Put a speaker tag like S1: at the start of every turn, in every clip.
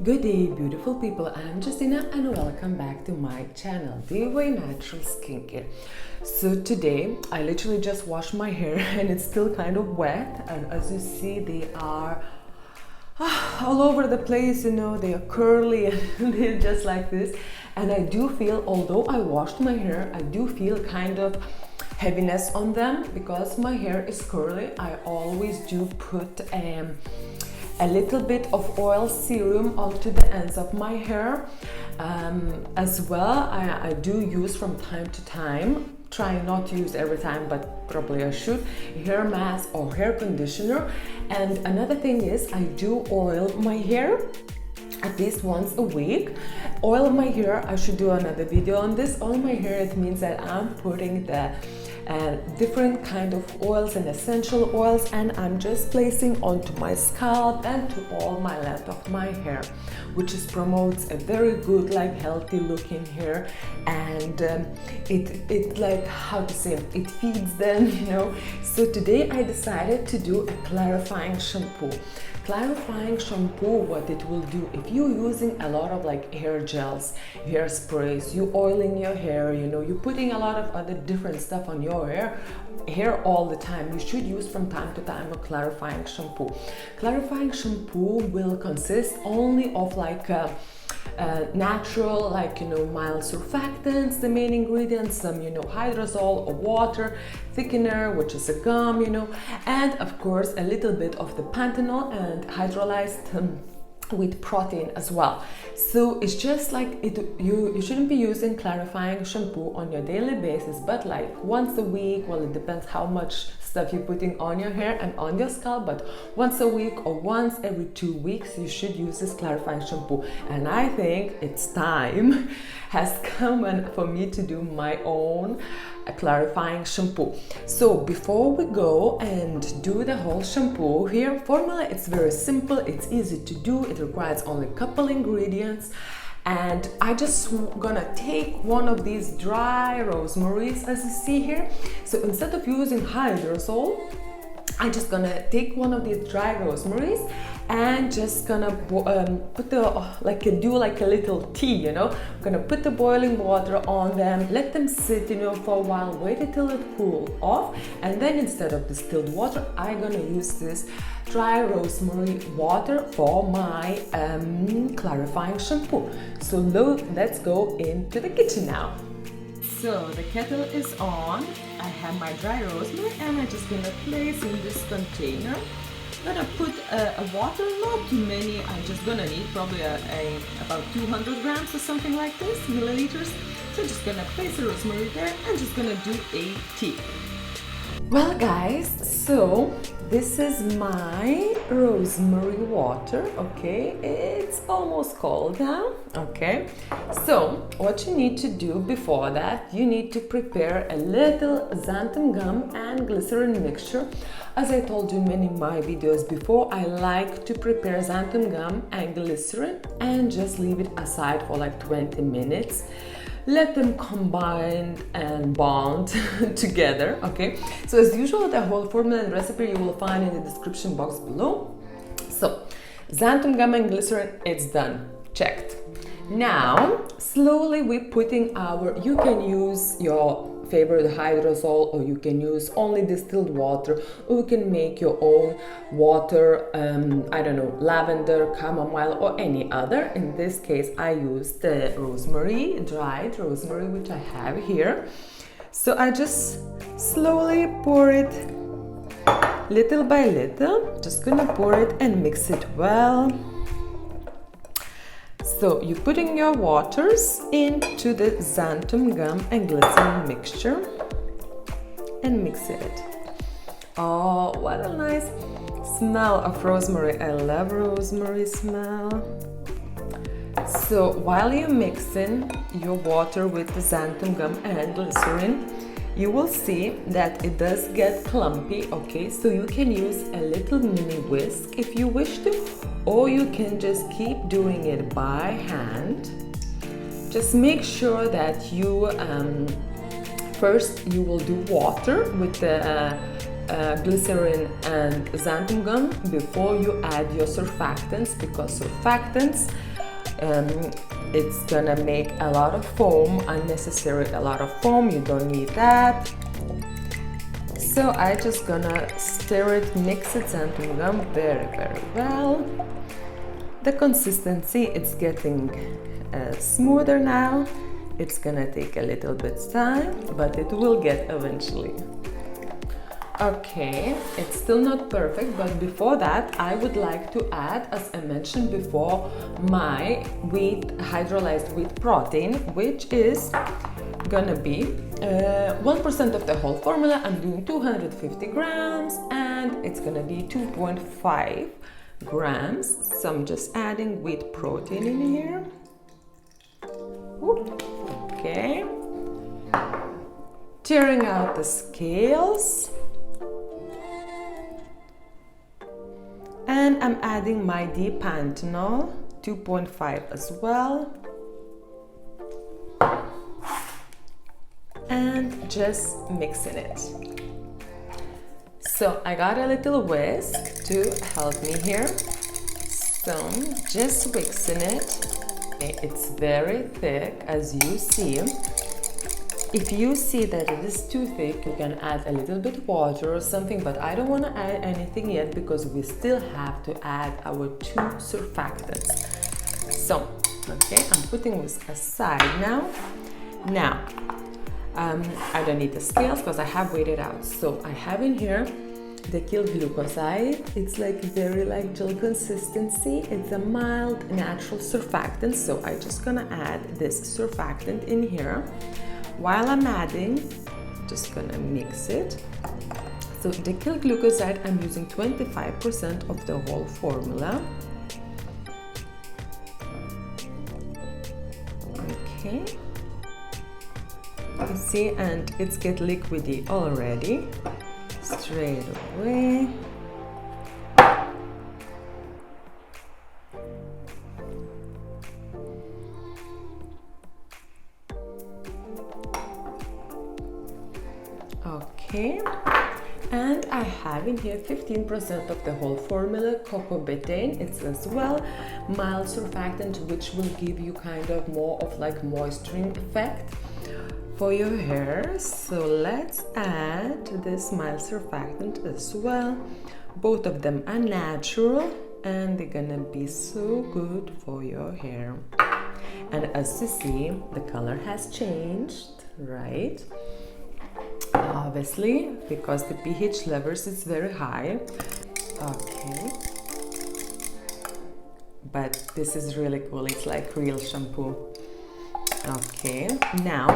S1: Good day, beautiful people. I'm Justina and welcome back to my channel, DIY Natural Skincare. So today I literally just washed my hair and it's still kind of wet, and as you see they are all over the place, you know, they are curly and they're just like this. And I do feel, although I washed my hair, I do feel kind of heaviness on them because my hair is curly. I always do put a little bit of oil serum onto the ends of my hair. As well, I do use from time to time, trying not to use every time, but probably I should, hair mask or hair conditioner. And another thing is I do oil my hair at least once a week. Oil my hair, I should do another video on this. Oil my hair, it means that I'm putting the different kind of oils and essential oils, and I'm just placing onto my scalp and to all my length of my hair, which is promotes a very good, like, healthy looking hair. And it like, how to say, it feeds them, you know. So today I decided to do a clarifying shampoo. Clarifying shampoo, what it will do, if you're using a lot of like hair gels, hair sprays, you oiling your hair, you know, you're putting a lot of other different stuff on your hair all the time, you should use from time to time a clarifying shampoo. Clarifying shampoo will consist only of like natural, like, you know, mild surfactants, the main ingredients, some, you know, hydrosol or water, thickener, which is a gum, you know, and of course a little bit of the panthenol and hydrolyzed with protein as well. So it's just like you shouldn't be using clarifying shampoo on your daily basis, but like once a week. Well, it depends how much stuff you're putting on your hair and on your scalp, but once a week or once every 2 weeks you should use this clarifying shampoo. And I think it's time has come for me to do my own clarifying shampoo. So before we go and do the whole shampoo, here formula, it's very simple, it's easy to do, it requires only a couple ingredients. And I just gonna take one of these dry rosemaries, as you see here. So instead of using hydrosol, I'm just gonna take one of these dry rosemaries and just gonna put do like a little tea, you know. I'm gonna put the boiling water on them, let them sit, you know, for a while, wait until it cools off, and then instead of distilled water, I'm gonna use this dry rosemary water for my clarifying shampoo. So let's go into the kitchen now. So the kettle is on. I have my dry rosemary and I'm just gonna place in this container. I'm gonna put a water, not too many. I'm just gonna need probably about 200 grams or something like this, milliliters. So just gonna place the rosemary there and just gonna do a tea. Well guys, so this is my rosemary water, okay? It's almost cold now, okay? So what you need to do before that, you need to prepare a little xanthan gum and glycerin mixture. As I told you in many of my videos before, I like to prepare xanthan gum and glycerin and just leave it aside for like 20 minutes. Let them combine and bond together, okay? So as usual, the whole formula and recipe you will find in the description box below. So xanthan gum and glycerin, it's done, checked. Now slowly we're putting you can use your favorite hydrosol, or you can use only distilled water, or you can make your own water, I don't know, lavender, chamomile, or any other. In this case I use the rosemary, dried rosemary, which I have here. So I just slowly pour it little by little, just gonna pour it and mix it well. So you're putting your waters into the xanthan gum and glycerin mixture and mix it. Oh, what a nice smell of rosemary. I love rosemary smell. So while you're mixing your water with the xanthan gum and glycerin, you will see that it does get clumpy, okay? So you can use a little mini whisk if you wish to, or you can just keep doing it by hand. Just make sure that you first you will do water with the glycerine and xanthan gum before you add your surfactants, because surfactants, it's gonna make a lot of foam, unnecessary a lot of foam. You don't need that. So I just gonna stir it, mix it, xanthan gum very well. The consistency, it's getting smoother now. It's gonna take a little bit time, but it will get eventually. Okay, it's still not perfect, but before that I would like to add, as I mentioned before, my hydrolyzed wheat protein, which is gonna be 1% of the whole formula. I'm doing 250 grams and it's gonna be 2.5 grams. So I'm just adding wheat protein in here. Okay. Tearing out the scales. And I'm adding my d-Panthenol, 2.5 as well. And just mixing it. So I got a little whisk to help me here. So just mixing it. Okay, it's very thick, as you see. If you see that it is too thick, you can add a little bit water or something, but I don't want to add anything yet because we still have to add our 2 surfactants. So, okay, I'm putting this aside now. Now, I don't need the scales because I have weighed it out. So I have in here Decyl Glucoside. It's like very like gel consistency. It's a mild natural surfactant. So I'm just gonna add this surfactant in here. While I'm adding, just gonna mix it. So Decyl Glucoside, I'm using 25% of the whole formula. Okay. You see, and it's get liquidy already. Straight away. Okay, and I have in here 15% of the whole formula, Coco Betaine. It's as well mild surfactant, which will give you kind of more of like moisturizing effect for your hair. So let's add this mild surfactant as well. Both of them are natural and they're gonna be so good for your hair. And as you see, the color has changed, right? Obviously, because the pH levels is very high. Okay, but this is really cool. It's like real shampoo. Okay, now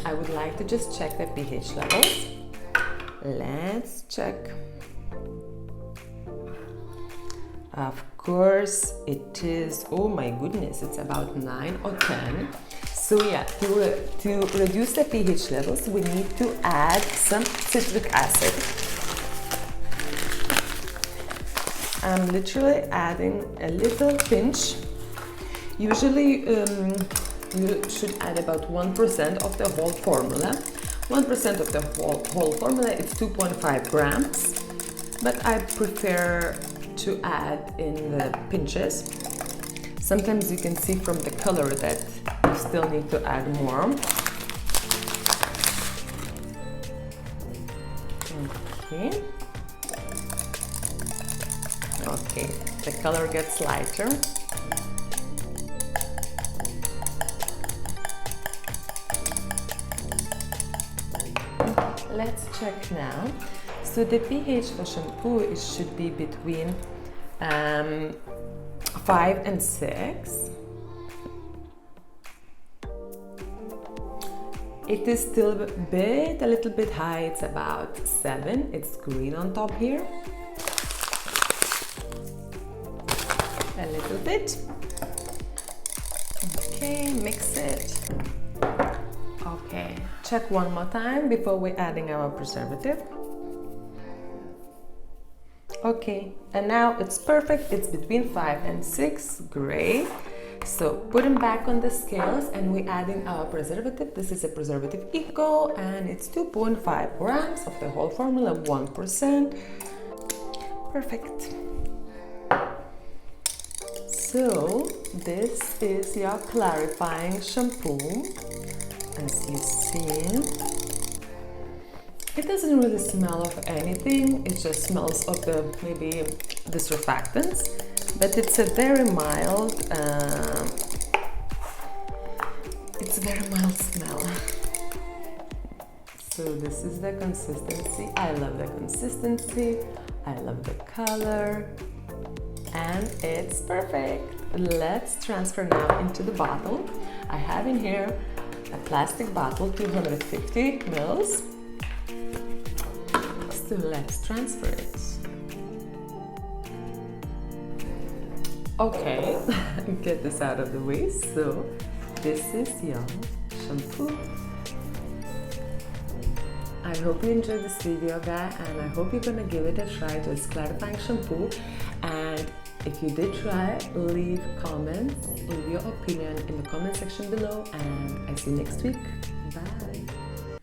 S1: I would like to just check the pH levels. Let's check. Of course it is, oh my goodness, it's about 9 or 10. So yeah, to reduce the pH levels, we need to add some citric acid. I'm literally adding a little pinch. Usually you should add about 1% of the whole formula. 1% of the whole formula is 2.5 grams, but I prefer to add in the pinches. Sometimes you can see from the color that you still need to add more. Okay. Okay, the color gets lighter. Let's check now. So the pH for shampoo should be between 5 and 6. It is still a little bit high. It's about 7. It's green on top here. A little bit. Okay, mix it. Okay, check one more time before we're adding our preservative. Okay, and now it's perfect. It's between 5 and 6. Great. So put them back on the scales and we're adding our preservative. This is a Preservative Eco and it's 2.5 grams of the whole formula, 1%. Perfect. So this is your clarifying shampoo. As you see, it doesn't really smell of anything. It just smells of the maybe the surfactants, but it's a very mild. It's a very mild smell. So this is the consistency. I love the consistency. I love the color, and it's perfect. Let's transfer now into the bottle. I have in here a plastic bottle, 250 mils. So let's transfer it. Okay, get this out of the way. So this is your shampoo. I hope you enjoyed this video, guys, and I hope you're gonna give it a try to its clarifying shampoo. And if you did try, leave comments, leave your opinion in the comment section below, and I see you next week.